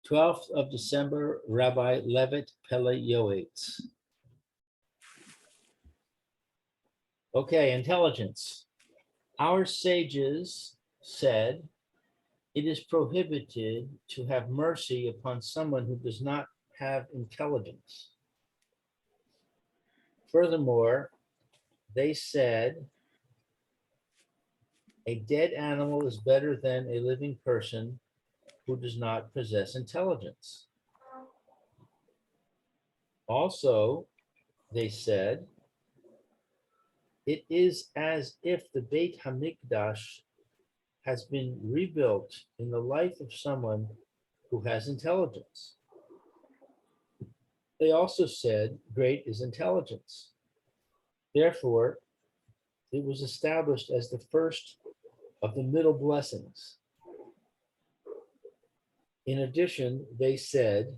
12th of December, Rabbi Levitt Pele Yoetz. Okay, intelligence. Our sages said it is prohibited to have mercy upon someone who does not have intelligence. Furthermore, they said a dead animal is better than a living person who does not possess intelligence. Also, they said, it is as if the Beit HaMikdash has been rebuilt in the life of someone who has intelligence. They also said, great is intelligence. Therefore, it was established as the first of the middle blessings. In addition, they said,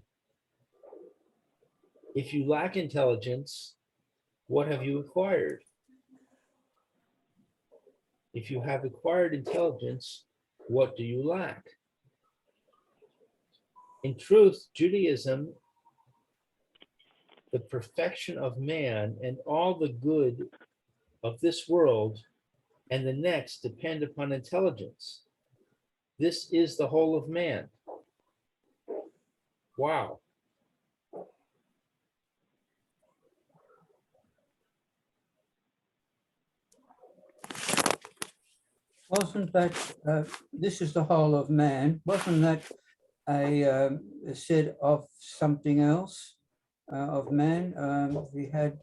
if you lack intelligence, what have you acquired? If you have acquired intelligence, what do you lack? In truth, Judaism, the perfection of man and all the good of this world and the next depend upon intelligence. This is the whole of man. Wow. Wasn't that, this is the whole of man, wasn't that a said of something else, of man? We had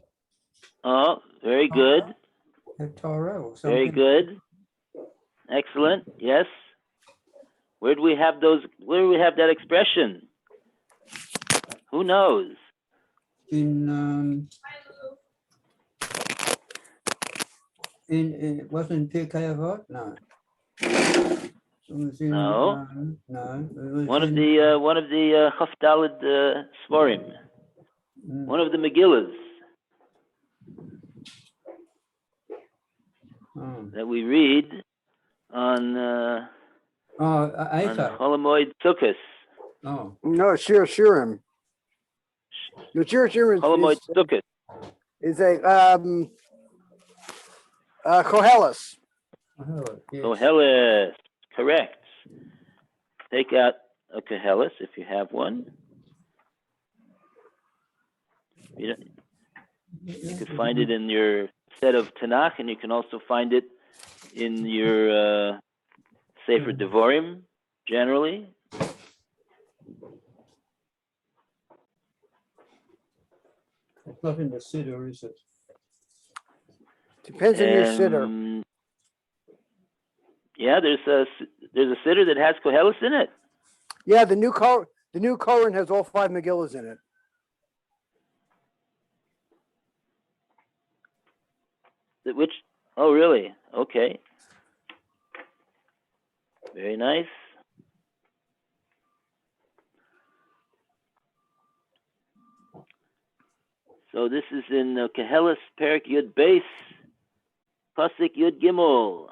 Oh, very good. Torah or something. Very good. Excellent. Yes. Where do we have those? Where do we have that expression? Who knows? It wasn't in Pierke Avos? No. It was in, No. No. It was One of the Chafdalid Svarim. One of the Megillas that we read on Eifer. Cholamoid Sukkos. Oh. No, Shirim. The Shirim Cholamoid Sukkos. is a Koheles. Yes. Koheles. Correct. Take out a Koheles if you have one. You can find it in your set of Tanakh, and you can also find it in your Sefer Devarim, generally. It's not in the Siddur, is it? Depends on your siddur. Yeah, there's a siddur that has Koheles in it. Yeah, the new Koran has all 5 Megillas in it. Which? Oh, really? Okay. Very nice. So this is in Koheles Perik Yud Beis, Pasuk Yud Gimel.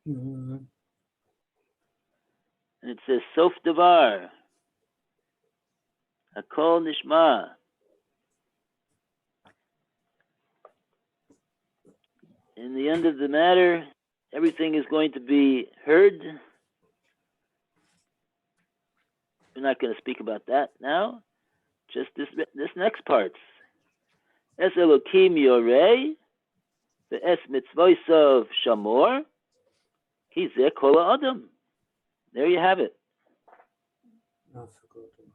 And it says, Sof Devar, Hakol Nishma. In the end of the matter, everything is going to be heard. We're not going to speak about that now. Just this next part. Es Elokim Yoreh, ve'es mitzvosav shamor, ki zeh kol ha'adam. There you have it. I forgot it.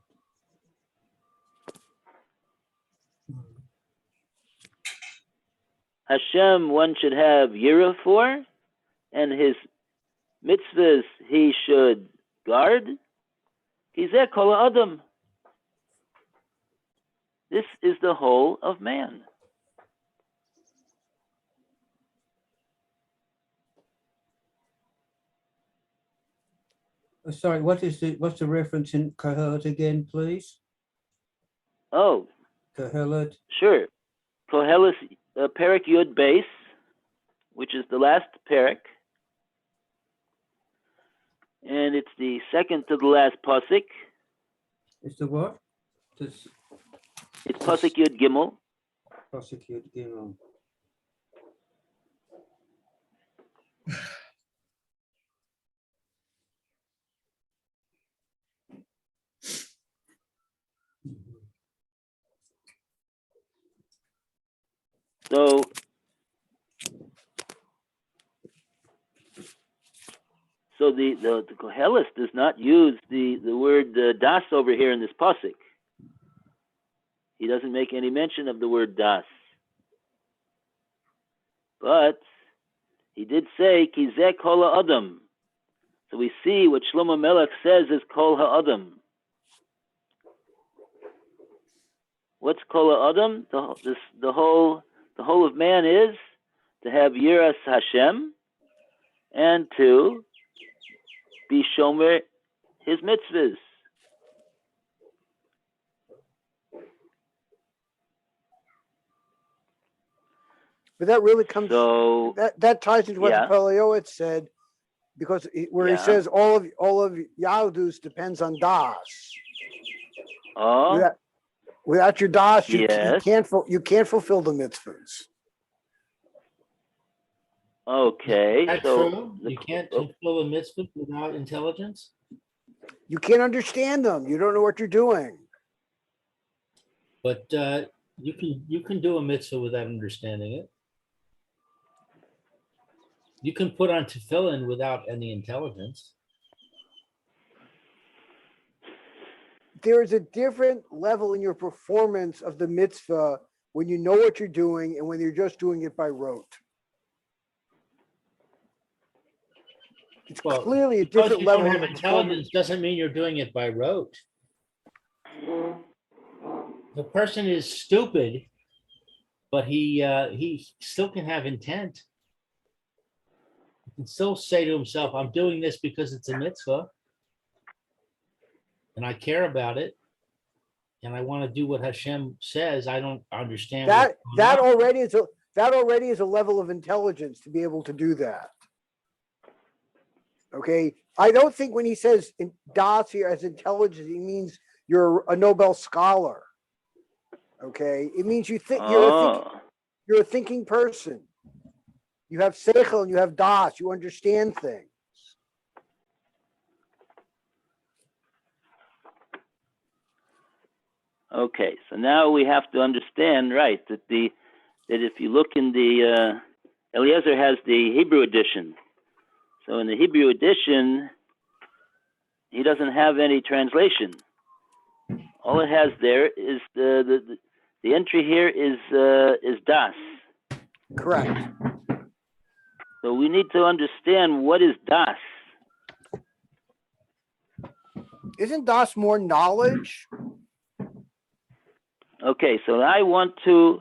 Hashem one should have yirah for, and his mitzvahs he should guard. Ki zeh kol ha'adam. This is the whole of man. Sorry, what's the reference in Kohelet again, please? Oh, Kohelet. sure. Koheles Perik Yud Beis, which is the last Perik, and it's the second to the last pasuk, Is the what? This It's Pasuk Yud Gimel. prosecute Gimel. So the Koheles does not use the word das over here in this pasuk. He doesn't make any mention of the word das. But he did say Kizeh Kol Ha'adam. So we see what Shlomo Melech says is Kol Ha'adam. What's Kol Ha'adam? The whole of man is to have Yiras Hashem and to be shomer his mitzvahs. But that really comes, So that ties into what yeah. the Paleo said, because where he Yeah. says all of Yahudus depends on Das. Oh, Without your Das, you Yes. can't fulfill the mitzvahs. okay. That's So true. You can't fulfill a mitzvah without intelligence. You can't understand them. You don't know what you're doing. But you can do a mitzvah without understanding it. You can put on tefillin without any intelligence. There is a different level in your performance of the mitzvah when you know what you're doing and when you're just doing it by rote. It's Well, clearly a because different you don't level have of intelligence performance. doesn't mean you're doing it by rote. The person is stupid, but he still can have intent. He can still say to himself, I'm doing this because it's a mitzvah and I care about it and I want to do what Hashem says. I don't understand That what's going on. already is a level of intelligence to be able to do that. Okay, I don't think when he says Das here as intelligence, he means you're a Nobel scholar. Okay, it means you think you're a thinking person. You have seichel and you have das. You understand things. Okay, so now we have to understand, right, that if you look in the Eliezer has the Hebrew edition. So in the Hebrew edition, he doesn't have any translation. All it has there is the entry here is das. Correct. So we need to understand what is das. Isn't das more knowledge? Okay, so I want to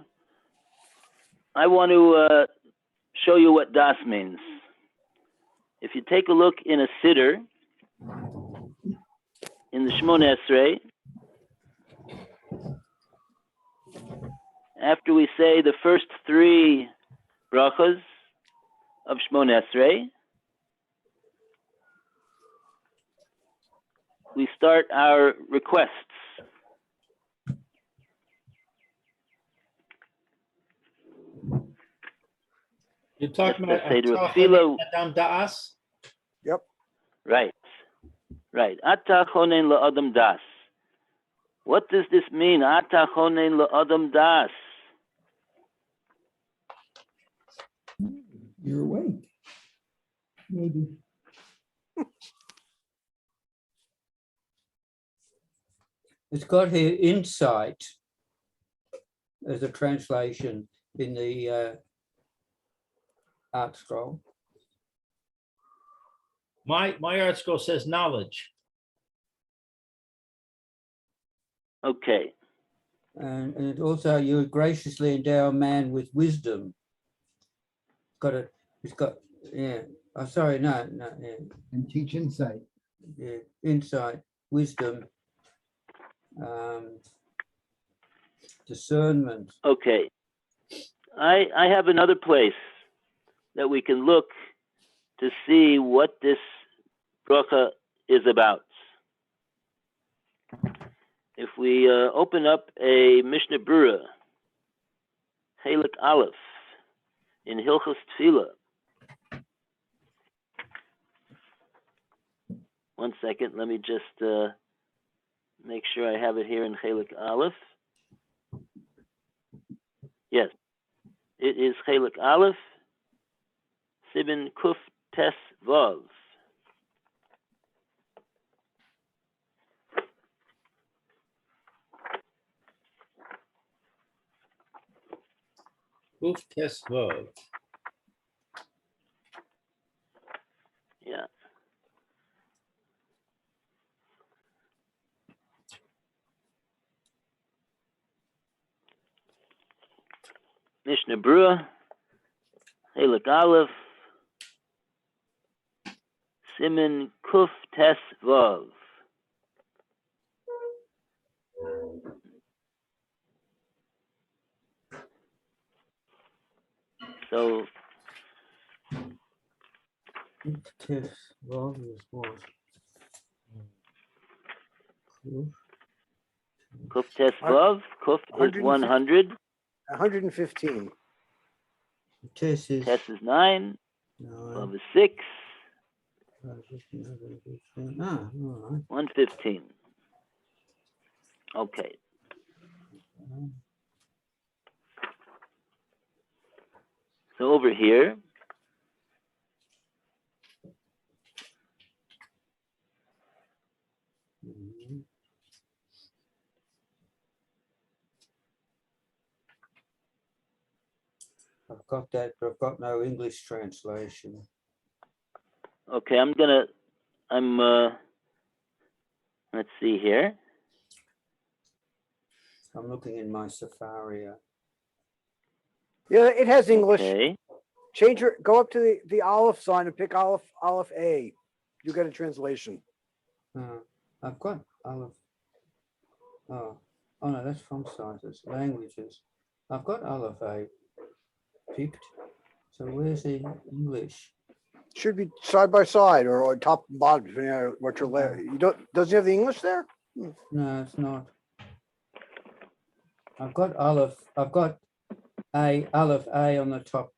show you what das means. If you take a look in a siddur, in the Shmoneh Esrei, after we say the first three brachas of Shmoneh Esrei, we start our requests. You're talking Let's about say to Tefillah. Adam Da'as? Yep. Right. Ata chonen la'adam das. What does this mean? Ata chonen la'adam das. You're awake. Maybe. It's got here insight as a translation in the art scroll. My art scroll says knowledge. Okay. And also you graciously endow man with wisdom. It's got, yeah. Oh, sorry, no, yeah. And teach insight. Yeah, insight, wisdom, discernment. Okay. I have another place that we can look to see what this bracha is about. if we open up a Mishnah Berurah, Chelik Aleph, in Hilchos Tefillah. One second, let me just make sure I have it here in Chelik Aleph. Yes, it is Chelik Aleph, Siman Kuf Tes Vav. Kuf Tes Vav. Yeah. Mishnah Berurah, Chelik Aleph, Siman Kuf Tes Vav. So Tes Vav is what? Kuf Tes Vav, Kuf is 100, 115. Tes is Tes is 9, 9. Vav is 6, 15. Ah, all right. 115. Okay. So over here, Mhm. I've got that, but I've got no English translation. okay, let's see here. I'm looking in my Safari. Yeah, it has English. Okay. Go up to the Aleph sign and pick Aleph A. You get a translation. I've got Aleph. Oh no, that's from sizes, languages. I've got Aleph A picked. So where's the English? Should be side by side or top and bottom, depending on what you're. You don't. Does it have the English there? No, it's not. I've got Aleph. I've got Aleph A on the top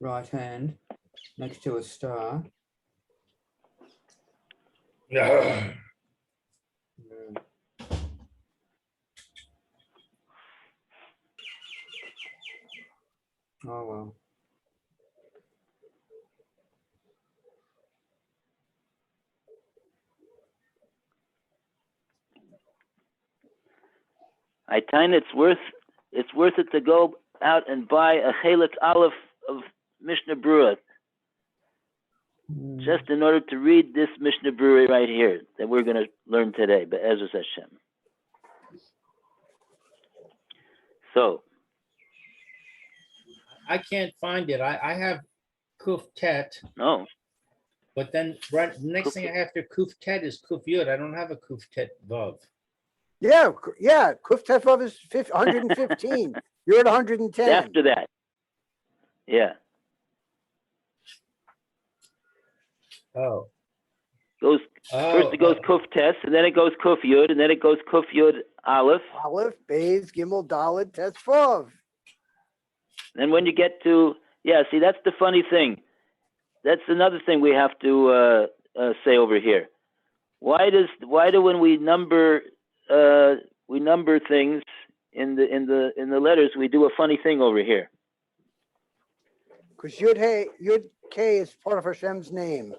right hand, next to a star. Mm. Oh well. I find it's worth it to go out and buy a Chelik Aleph of Mishnah Berurah, just in order to read this Mishnah Berurah right here that we're going to learn today, Be'ezus Hashem. So I can't find it. I have Kuf Tet, no, but then right next thing I have after Kuf Tet is Kuf Yud. I don't have a Kuf Tet Vav. Yeah. Kuf Tes Vav is 115. You're at 110. after that, yeah, Oh. First it goes Kuf Tes, and then it goes Kuf Yud, and then it goes Kuf Yud Aleph. Aleph, Beis, Gimel, Dalet, Tes Vav. And when you get to, see, that's the funny thing. That's another thing we have to say over here. Why do when we number things in the letters, we do a funny thing over here? Because Yud K is part of Hashem's name.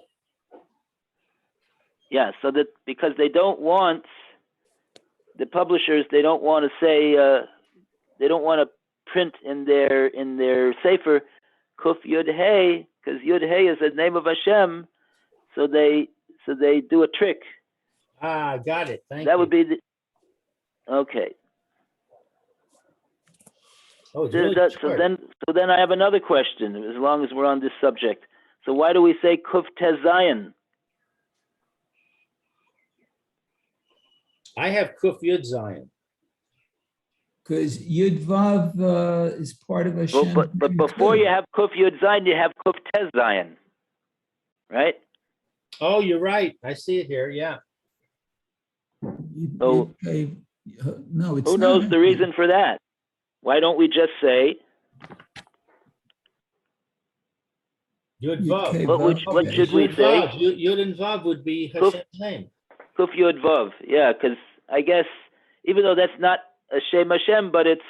Yeah, so that because they don't want the publishers, they don't want to say, they don't want to print in their sefer Kuf Yud Hey, because Yud Hey is the name of Hashem, so they do a trick. Got it. Thank you. That would be the okay. Oh, it's really short. So then I have another question. As long as we're on this subject, so why do we say Kuf Tes Zayin? I have Kuf Yud Zion. Because Yud Vav is part of Hashem. But before you have Kuf Yud Zayin, you have Kuf Tes Zayin, right? Oh, you're right. I see it here. Yeah. So- No, it's Who not. knows the reason for that? Why don't we just say, Yud Yud Vav. Kei what Vav, should okay. we Yud say? Vav. Yud and Vav would be Kuf- Hashem's name. Kuf Yud Vav? Yeah, because I guess even though that's not a Shem Hashem, but it's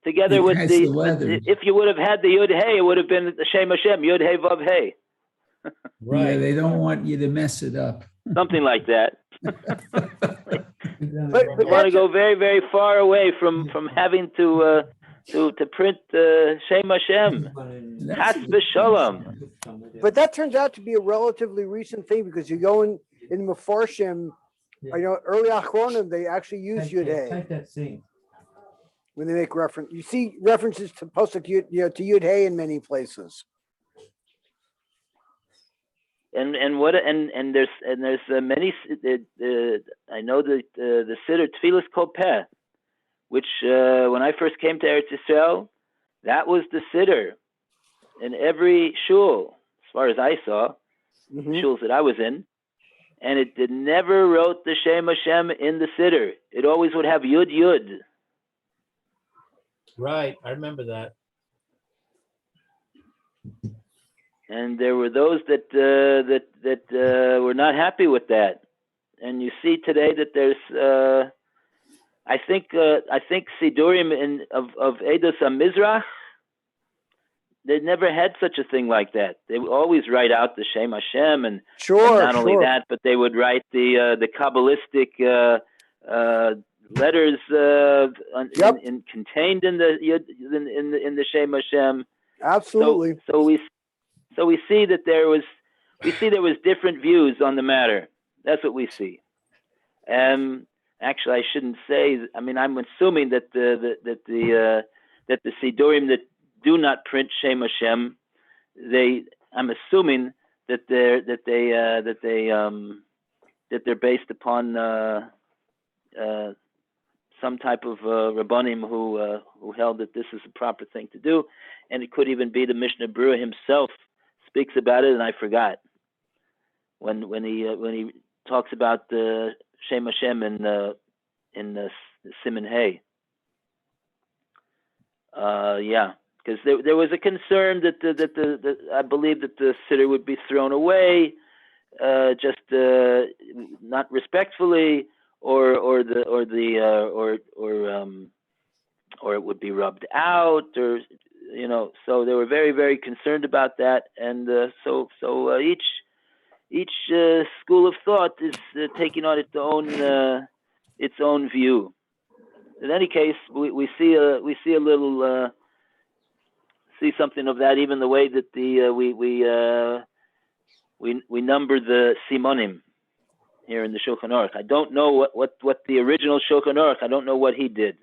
together It with has the. the letters. If you would have had the Yud Hey, it would have been the Shem Hashem. Yud Hey Vav Hey, Yeah, Right. they don't want you to mess it up. something like that. But I want to that's go very, very far away from having to print Shem Hashem. Chas v'shalom. but that turns out to be a relatively recent thing because you go in Mefarshim, you know, early Achronim, they actually use Yud Hey Take that thing. when they make reference. You see references to Posuk Yud, you know, to Yud Hey in many places. And there's many. I know that the Siddur Tfilas Kol Peh, which when I first came to Eretz Yisrael, that was the Siddur in every shul, as far as I saw, Mhm. shuls that I was in, and it never wrote the Shem Hashem in the Siddur. It always would have Yud Yud. Right. I remember that. And there were those that were not happy with that. And you see today that there's, I think Sidurim of Eidos HaMizrach, they never had such a thing like that. They would always write out the Shem Hashem, and Sure, not only sure. that, but they would write the Kabbalistic letters Yep. contained in the Shem Hashem. Absolutely. So we see that there was different views on the matter. That's what we see. Actually, I shouldn't say. I mean, I'm assuming that the Sidurim that do not print Shem Hashem, I'm assuming that they're based upon some type of Rabbanim who held that this is the proper thing to do, and it could even be the Mishnah Berurah himself speaks about it, and I forgot when he talks about the Shem Hashem in the Siman Hay. Yeah, because there was a concern that I believe that the siddur would be thrown away, just not respectfully, or it would be rubbed out, or so they were very, very concerned about that, and so each school of thought is taking on its own view. In any case, we see a little see something of that, even the way that we number the simonim here in the Shulchan Aruch. I don't know what the original Shulchan Aruch. I don't know what he did.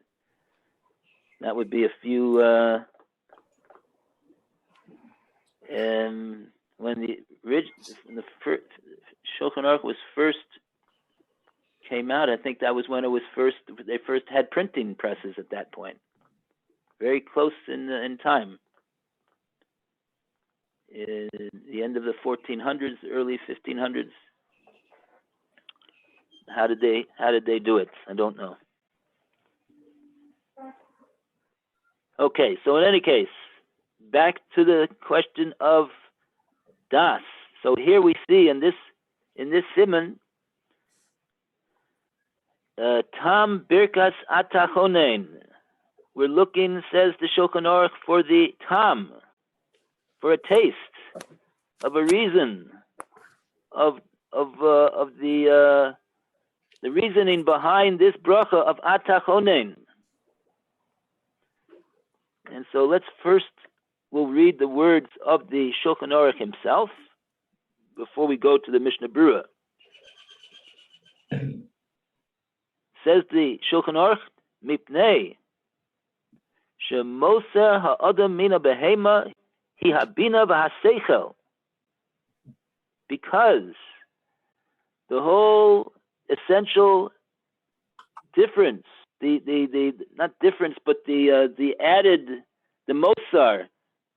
That would be a few. When the first Shulchan Aruch was first came out, I think that was when it was they first had printing presses at that point. Very close in time. In the end of the 1400s, early 1500s. How did they do it? I don't know. Okay, so in any case, back to the question of das. So here we see in this siman, tam birkas atachonen. We're looking, says the Shulchan Aruch, for the tam, for a taste of a reason of the reasoning behind this bracha of atachonen. And so we'll read the words of the Shulchan Aruch himself before we go to the Mishnah Berurah. Says the Shulchan Aruch, mipnei shemoser ha'adam mina behema hi habina v'haseichel, because the whole essential difference, the not difference, but the added, the mosar,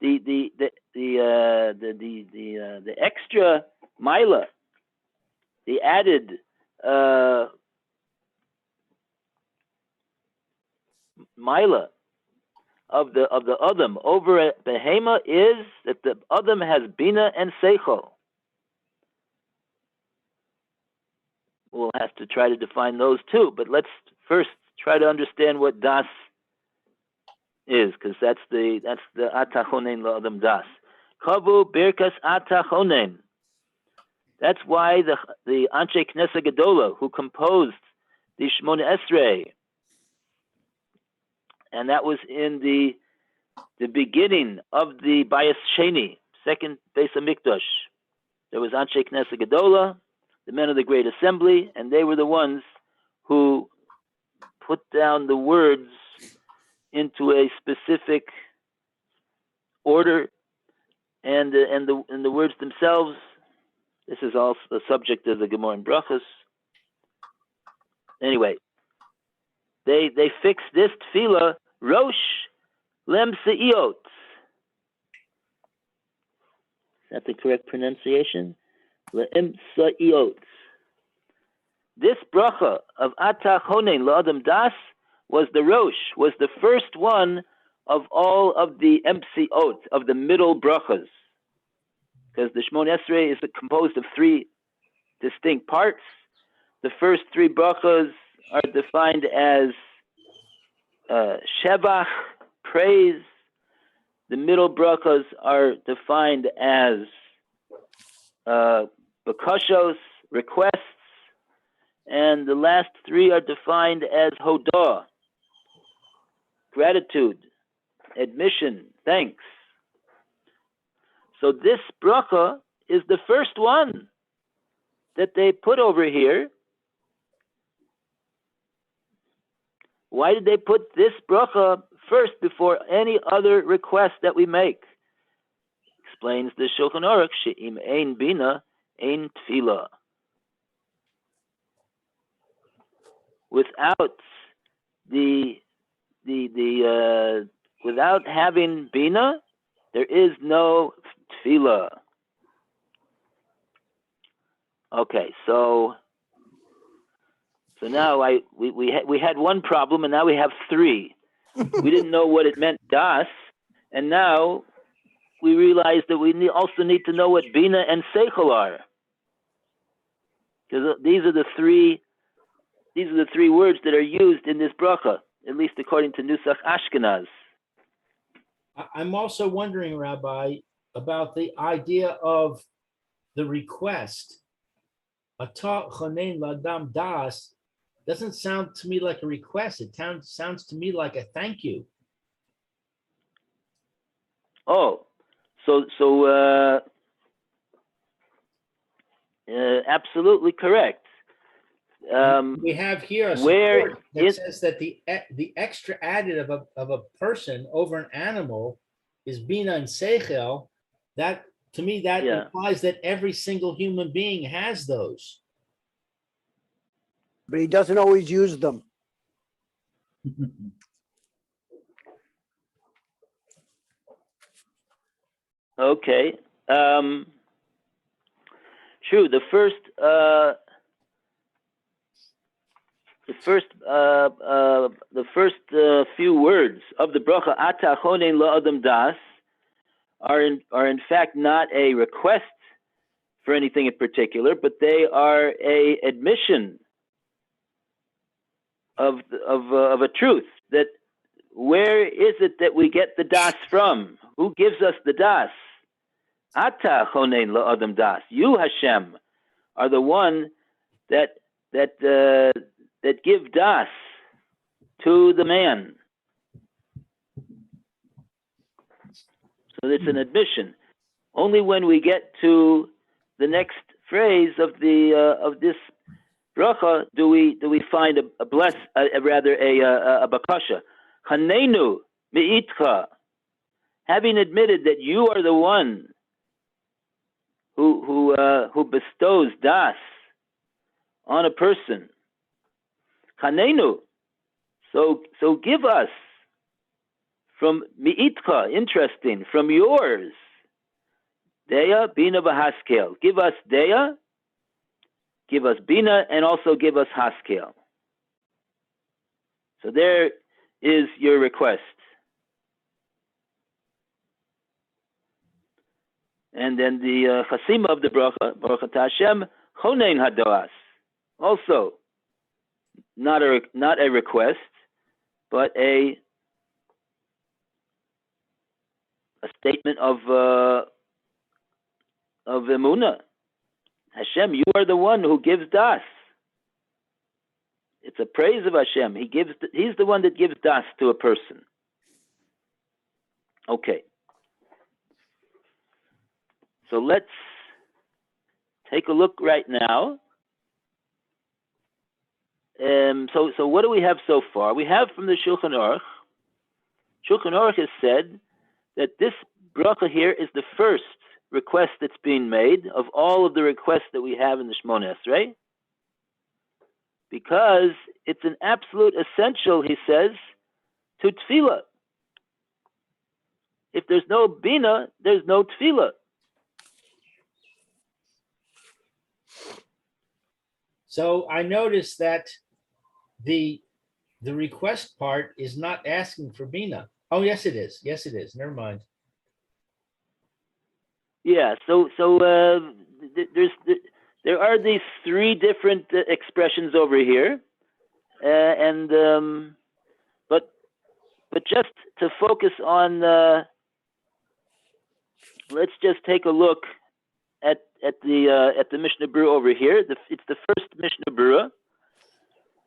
the extra mila, the added Mila of the Adam over a behema is that the Adam has bina and seichel. We'll have to try to define those too, but let's first try to understand what das is, because that's the atachonen la'adam das. Kavu birkas atachonen. That's why the Anshe Knesset Gedola, who composed the Shmona Esrei, and that was in the beginning of the Bayis Sheni, second Beis Hamikdash. There was Anshe Knesset Gedola, the men of the Great Assembly, and they were the ones who put down the words into a specific order, and the words themselves. This is also the subject of the Gemara and Brachos. Anyway, they fixed this tefillah Rosh Lem Se'iot. Is that the correct pronunciation? Lem Se'iot. This bracha of Atah Honen La'adam Das was the Rosh, was the first one of all of the Emsiot, of the middle brachas. Because the Shmona Esrei is composed of three distinct parts. The first three brachas are defined as Shevach, praise. The middle brachas are defined as Bakashos, requests. And the last three are defined as Hodah, gratitude, admission, thanks. So this bracha is the first one that they put over here. Why did they put this bracha first before any other request that we make? Explains the Shulchan Aruch, she'im ein bina, ein tefillah. Without without having bina, there is no tefillah. Okay, so now we had one problem, and now we have three. We didn't know what it meant, das, and now we realize that we also need to know what bina and seichel are, because these are the three words that are used in this bracha, at least according to Nusach Ashkenaz. I'm also wondering, Rabbi, about the idea of the request. Atah chonen ladam das doesn't sound to me like a request. It sounds to me like a thank you. Oh, so absolutely correct. We have here a where support that says that the extra added of a person over an animal is bina and seichel. That to me implies that every single human being has those. But he doesn't always use them. Okay. True. The first few words of the bracha Atah Chonen La'adam Das are in fact not a request for anything in particular, but they are a admission of a truth, that where is it that we get the das from? Who gives us the das? Atah Chonen La'adam Das. You, Hashem, are the one that give das to the man. So it's an admission. Only when we get to the next phrase of this bracha do we find a bakasha. Chanenu meitcha, having admitted that you are the one who bestows das on a person. Chanenu, so give us from miitcha, interesting, from yours. Deya, bina v'haskel. Give us deya, give us bina, and also give us haskel. So there is your request. And then the chasima of the bracha, Baruch Atah Hashem, chonein hadoas. Also, not a request, but a statement of emunah. Hashem, you are the one who gives das. It's a praise of Hashem. He's the one that gives das to a person. Okay. So let's take a look right now. So what do we have so far? We have from the Shulchan Aruch. Shulchan Aruch has said that this bracha here is the first request that's being made of all of the requests that we have in the Shmones, right? Because it's an absolute essential, he says, to tefillah. If there's no bina, there's no tefillah. So I noticed that the request part is not asking for bina. Oh, yes, it is. Yes, it is. Never mind. Yeah. So there are these three different expressions over here, but just to focus on, let's just take a look at the Mishnah Berurah over here. It's the first Mishnah Berurah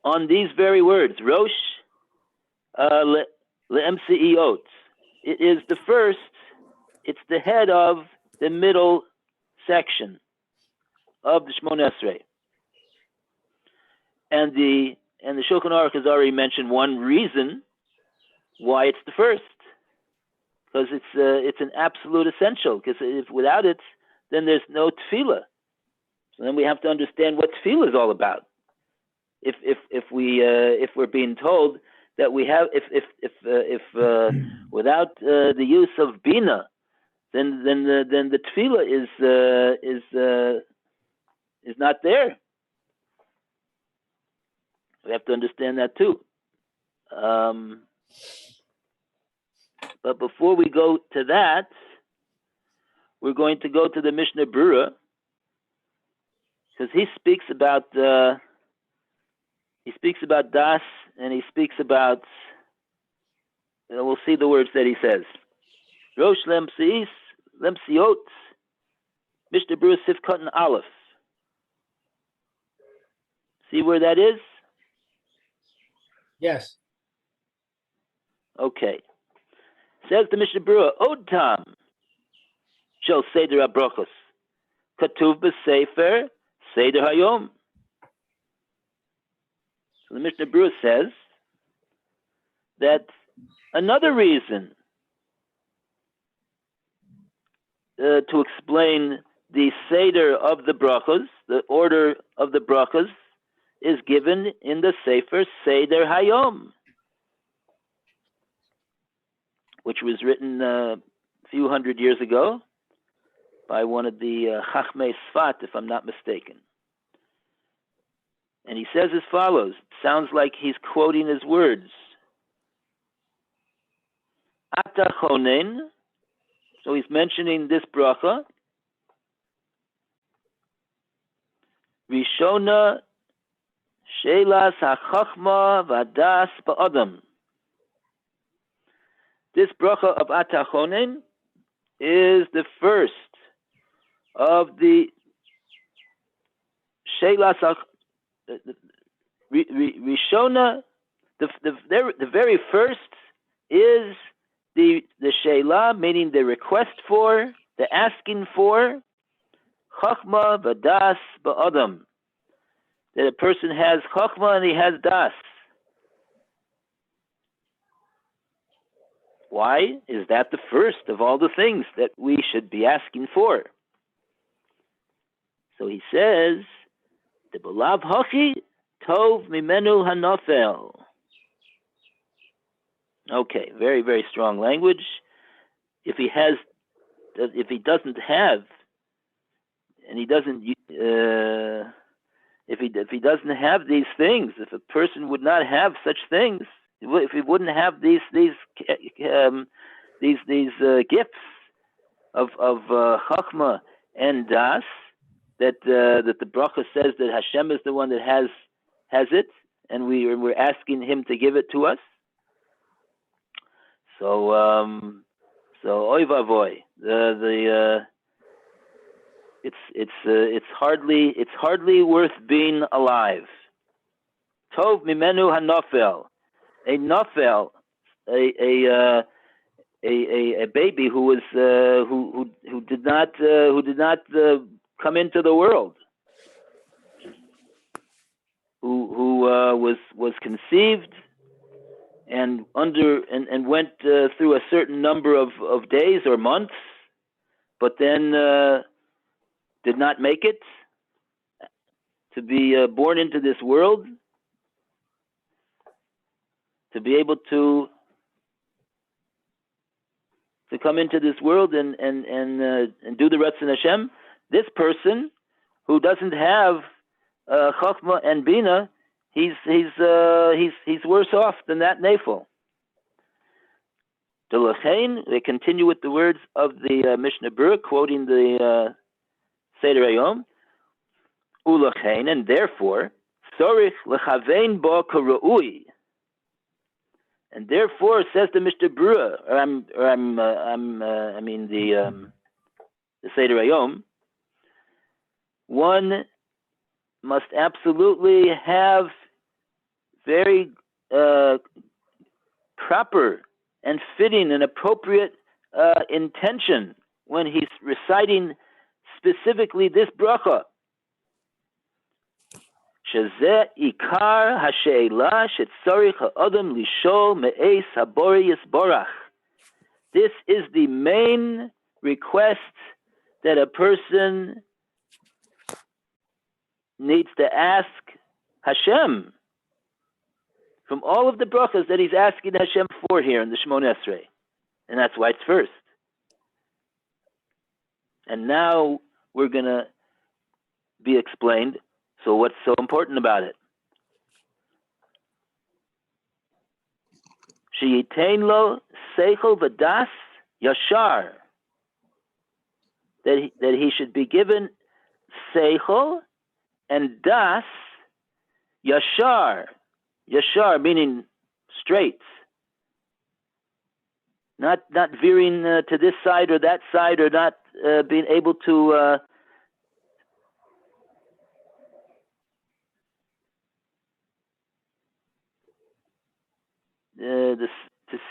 on these very words, Rosh le'emceot. It is the first. It's the head of the middle section of the Shmoneh Esrei. And the Shulchan Aruch has already mentioned one reason why it's the first, because it's an absolute essential. Because if without it, then there's no tefillah. So then we have to understand what tefillah is all about. If we're being told that we have if without the use of bina, then the tefillah is not there. We have to understand that too. But before we go to that, we're going to go to the Mishnah Berurah, because he speaks about das, and he speaks about. We'll see the words that he says. Rosh lemsiot, Mishnah Berurah Sifkat and Aleph. See where that is? Yes. Okay. Says the Mishnah Berurah, Od Tam Shel Seder HaBrochos Katuv B'Sefer Seder Hayom. So the Mishnah Berurah says that another reason to explain the Seder of the Brachos, the order of the Brachos, is given in the Sefer Seder Hayom, which was written a few hundred years ago by one of the Chachmei Sfat, if I'm not mistaken. And he says as follows. It sounds like he's quoting his words. Ata chonen. So he's mentioning this bracha. Rishona shelas hachachma vadas ba'adam. This bracha of Ata chonen is the first of the shelas Rishona. The very first is the sheila, meaning the request for, the asking for, chachma v'das ba'adam, that a person has chachma and he has das. Why is that the first of all the things that we should be asking for? So he says, the belav hachi tov mimenu hanofel. Okay, very, very strong language. If he doesn't have, and he doesn't, if he doesn't have these things, if a person would not have such things, If we wouldn't have these gifts of chachma and das, that the bracha says that Hashem is the one that has it, and we're asking Him to give it to us. So oy vavoy, it's hardly worth being alive. Tov mimenu hanofel, a nofel, a baby who was who did not come into the world, who was conceived and went through a certain number of days or months, but then did not make it to be born into this world, to be able to come into this world and do the Ratzon Hashem. This person who doesn't have Chachma and Bina, he's worse off than that Nefel. D'Lachein, they continue with the words of the Mishnah Berurah, quoting the Seder Hayom. U'lachein, and therefore, Sorich lechavein bo k'ra'ui. And therefore, says the Mishnah Berurah, I mean the Seder Hayom, one must absolutely have very proper and fitting and appropriate intention when he's reciting specifically this bracha. Shezeh ikar hashe'ela shetzarich ha'adam lishol me'es habori yisborach. This is the main request that a person needs to ask Hashem from all of the brachas that he's asking Hashem for here in the Shemona Esrei. And that's why it's first. And now we're going to be explained. So what's so important about it? Sheyitain lo seichel v'das yashar. That he should be given seichel and das yashar. Yashar meaning straight. Not veering to this side or that side, or not being able to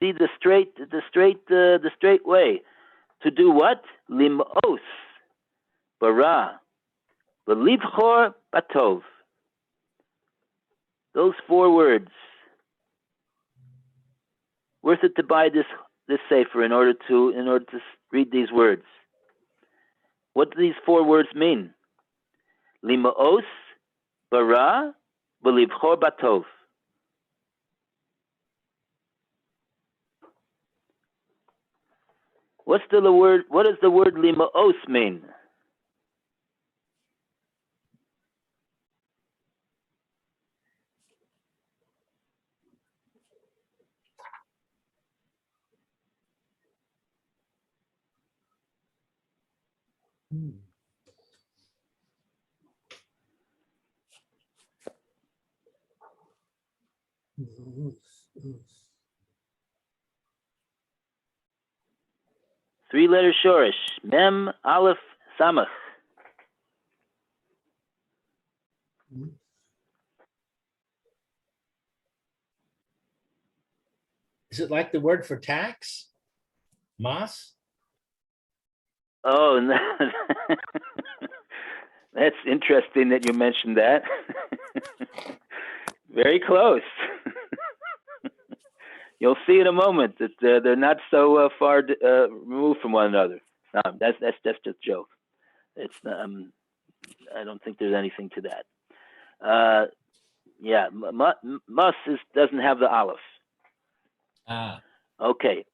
see the straight way. To do what? Lim'os bara v'livchor batov. Those 4 words. Worth it to buy this sefer in order to read these words. What do these 4 words mean? Lim'os bara v'livchor batov. What does the word lima'os mean? Three-letter shorish, mem, aleph, samach. Is it like the word for tax? Mas? Oh, no. That's interesting that you mentioned that. Very close. You'll see in a moment that they're not so far removed from one another. That's just a joke. It's I don't think there's anything to that. Yeah, mus doesn't have the aleph. Okay,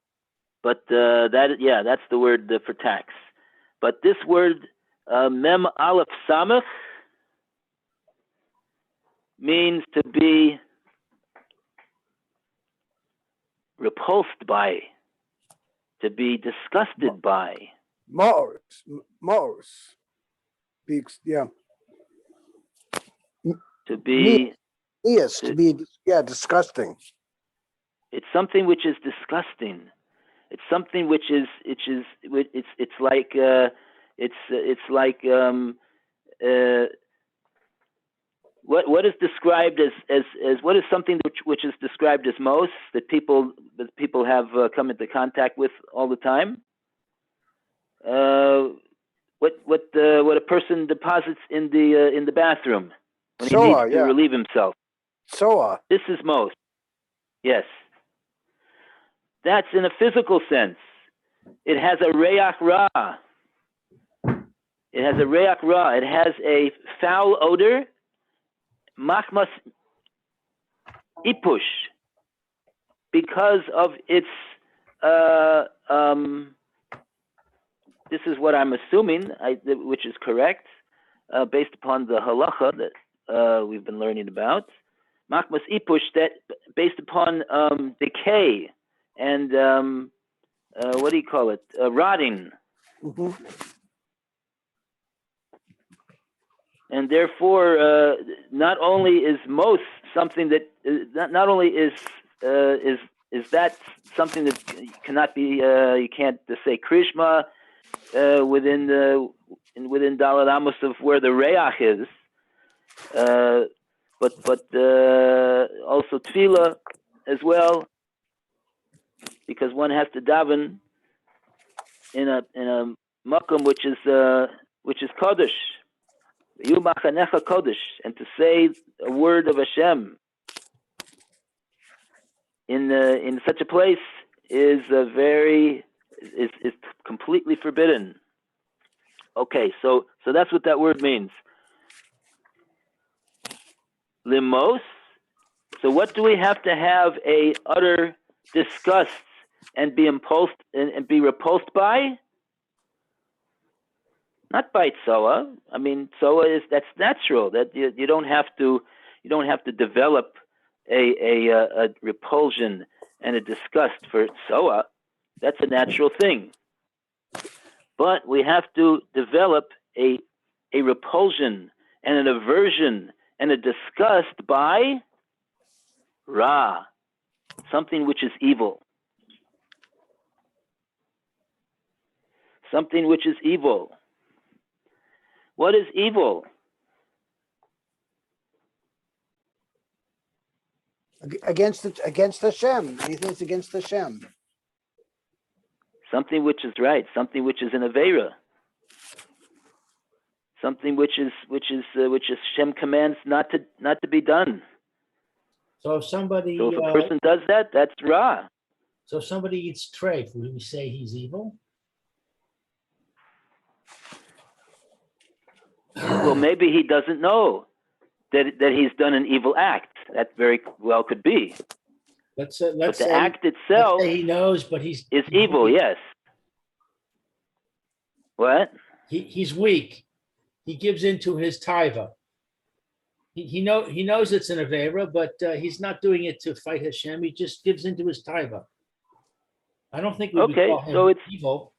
but that's the word for tax. But this word mem aleph samach means to be repulsed by, to be disgusted by. Mos. Yeah. To be, Yes, to be, yeah, disgusting. it's something which is disgusting. It's something which is, it's like, what is described as what is something which is described as most that people have come into contact with all the time? What a person deposits in the bathroom when he needs to relieve himself. Soa. This is most. Yes. That's in a physical sense. It has a reach ra. It has a reach ra. It has a foul odor. Machmas ipush, because of its this is what I'm assuming, which is correct, based upon the halacha that we've been learning about. Machmas ipush, that based upon decay and what do you call it? Rotting. Mm-hmm. And therefore, not only is most something that not only is that something that cannot be you can't say krishma within Daled Amos of where the reach is, but also tefillah as well, because one has to daven in a makom which is kodesh. And to say a word of Hashem in such a place is completely forbidden. Okay, so that's what that word means. Limos. So what do we have to have a utter disgust and be impulsed and be repulsed by? Not by tzoa. I mean, tzoa that's natural. That you don't have to develop a repulsion and a disgust for tzoa. That's a natural thing. But we have to develop a repulsion and an aversion and a disgust by ra, something which is evil. Something which is evil. What is evil? Against Hashem. Anything that's against Hashem. Something which is right. Something which is an avera. Something which Hashem commands not to be done. So if a person does that, that's ra. So if somebody eats treif, would we say he's evil? Well, maybe he doesn't know that he's done an evil act. That very well could be. Let's but say the act itself he knows, but is evil. Yes. What? He's weak. He gives into his taiva. He knows it's an avera, but he's not doing it to fight Hashem. He just gives into his taiva. I don't think we would call him evil.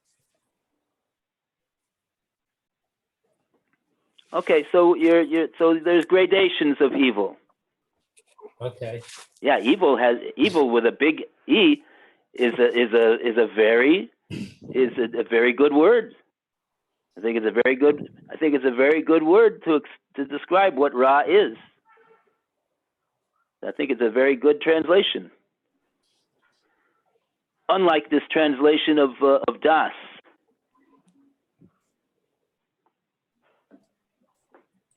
Okay, so so there's gradations of evil. Okay. Yeah, evil with a big E is a very good word. I think it's a very good word to describe what Ra is. I think it's a very good translation. Unlike this translation of Das.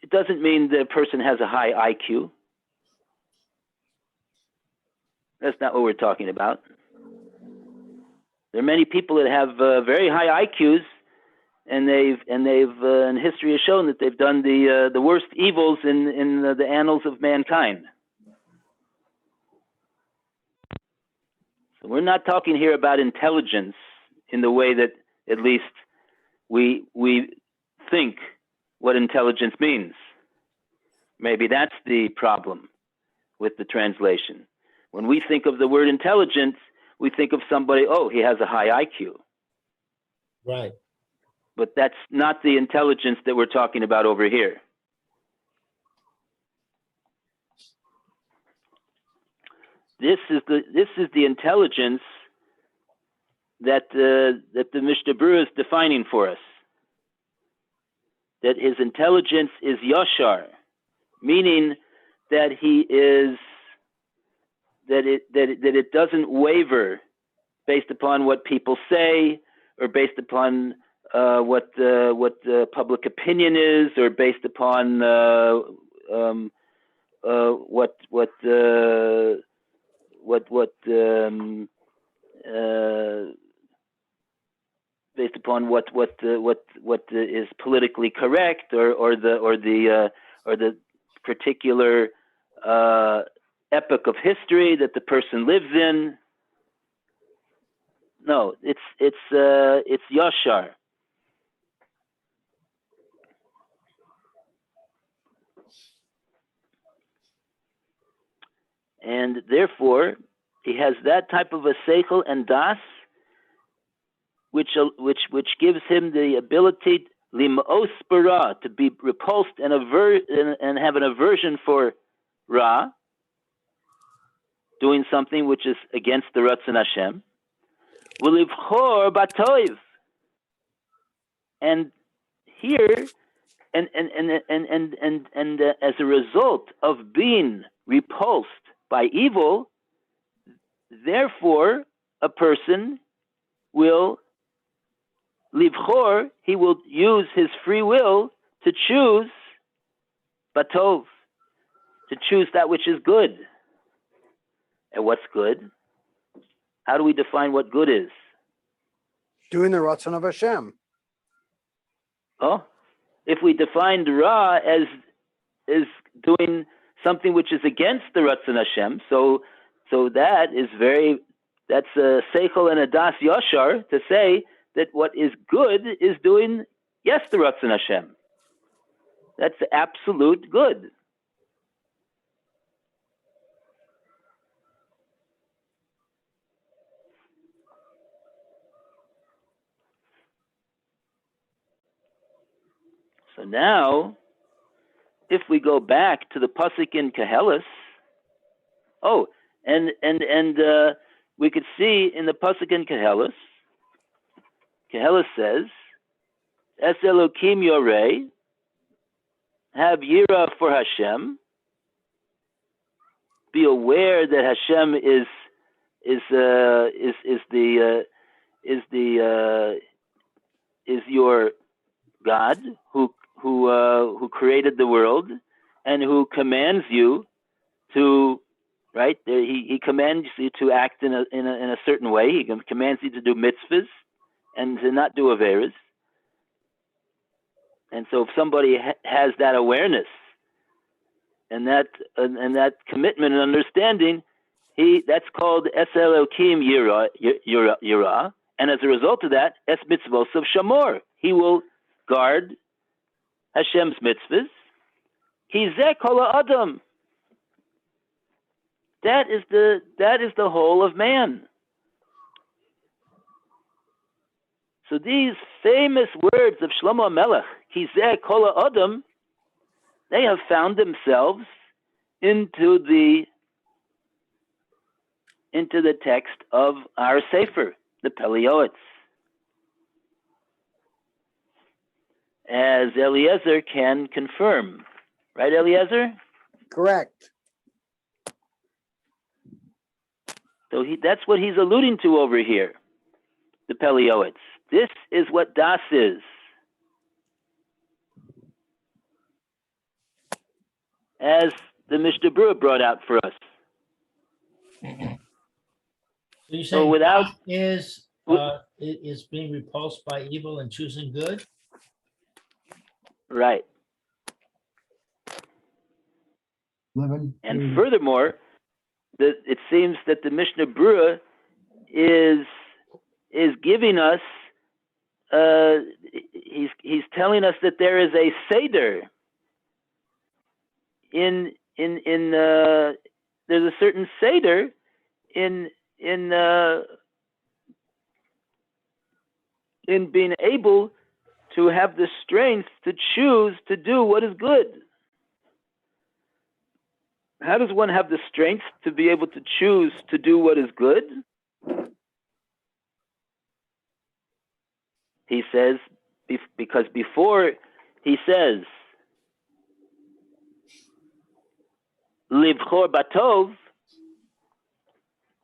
It doesn't mean the person has a high IQ. That's not what we're talking about. There are many people that have very high IQs, and they've in history has shown that they've done the worst evils in the annals of mankind. So we're not talking here about intelligence in the way that at least we think what intelligence means. Maybe that's the problem with the translation. When we think of the word intelligence, we think of somebody, oh, he has a high IQ. Right. But that's not the intelligence that we're talking about over here. This is the intelligence that the Mishnah Berurah is defining for us. That his intelligence is yashar, meaning that he is that it doesn't waver based upon what people say, or based upon what the public opinion is, or based upon based upon what is politically correct, or the particular epoch of history that the person lives in. No, it's yashar. And therefore, he has that type of a seichel and das, which gives him the ability lim'os bara, to be repulsed and have an aversion for ra, doing something which is against the Ratzon Hashem. V'livchor batoiv, and here, and as a result of being repulsed by evil, therefore a person will livchor, he will use his free will to choose batov, to choose that which is good. And what's good? How do we define what good is? Doing the Ratzon of Hashem. Oh, if we defined Ra as doing something which is against the Ratzon Hashem, so that's a seichel and a das yashar to say that what is good is doing yes the Ratzon Hashem. That's absolute good. So now, if we go back to the pasuk in Koheles, and we could see in the pasuk in Koheles, Koheles says, "Es Elokim Yoreh, have yira for Hashem. Be aware that Hashem is your God who created the world and who commands you to, right? He commands you to act in a certain way. He commands you to do mitzvahs and to not do averas. And so if somebody has that awareness and that commitment and understanding, that's called Es Elokim Yira, and as a result of that, Es Mitzvos of Shamor. He will guard Hashem's mitzvahs. Ki zeh kol ha'adam. That is the whole of man. So these famous words of Shlomo Melech, Ki zeh kol ha'adam, they have found themselves into the text of our Sefer, the Peliotes. As Eliezer can confirm. Right, Eliezer? Correct. So that's what he's alluding to over here, the Peliotes. This is what Das is. As the Mishnah Berurah brought out for us. So you're saying without is being repulsed by evil and choosing good? Right. And furthermore, it seems that the Mishnah Berurah is giving us, he's telling us that there is a seder there's a certain seder in being able to have the strength to choose to do what is good. How does one have the strength to be able to choose to do what is good? He says, because before he says, Livchor Batov,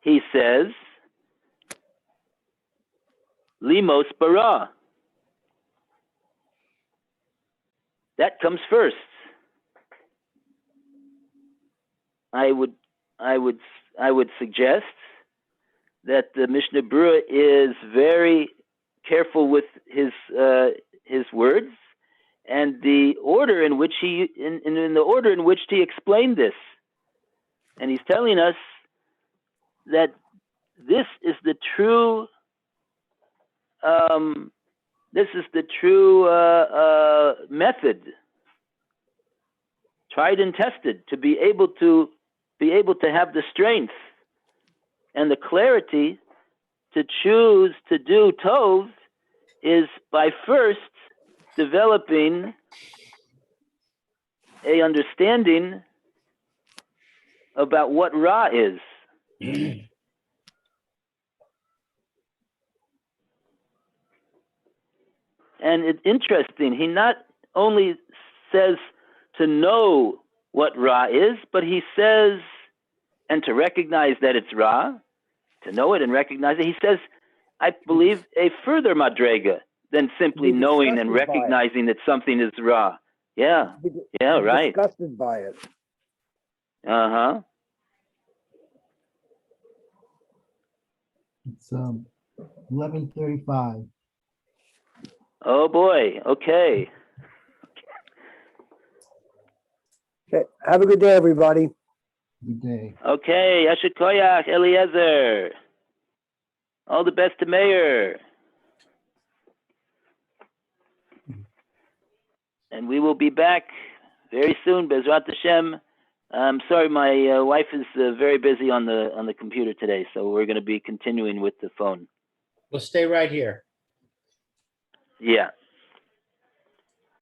he says, Limos Bara. That comes first. I would suggest that the Mishnah Berurah is very careful with his words and the order in which he explained this, and he's telling us that this is the true method, tried and tested, to be able to have the strength and the clarity to choose to do tov, is by first developing a understanding about what ra is. And it's interesting, he not only says to know what ra is, but he says, and to recognize that it's ra, to know it and recognize it, he says, I believe, a further madrega than simply knowing and recognizing that something is ra. Yeah, yeah, right. Disgusted by it. Uh-huh. It's 11:35. Oh boy, okay. Okay. Have a good day, everybody. Good day. Okay, Yasher Koyach, Eliezer. All the best to Mayor. And we will be back very soon, Bezrat Hashem. I'm sorry, my wife is very busy on the computer today, so we're going to be continuing with the phone. We'll stay right here. Yeah.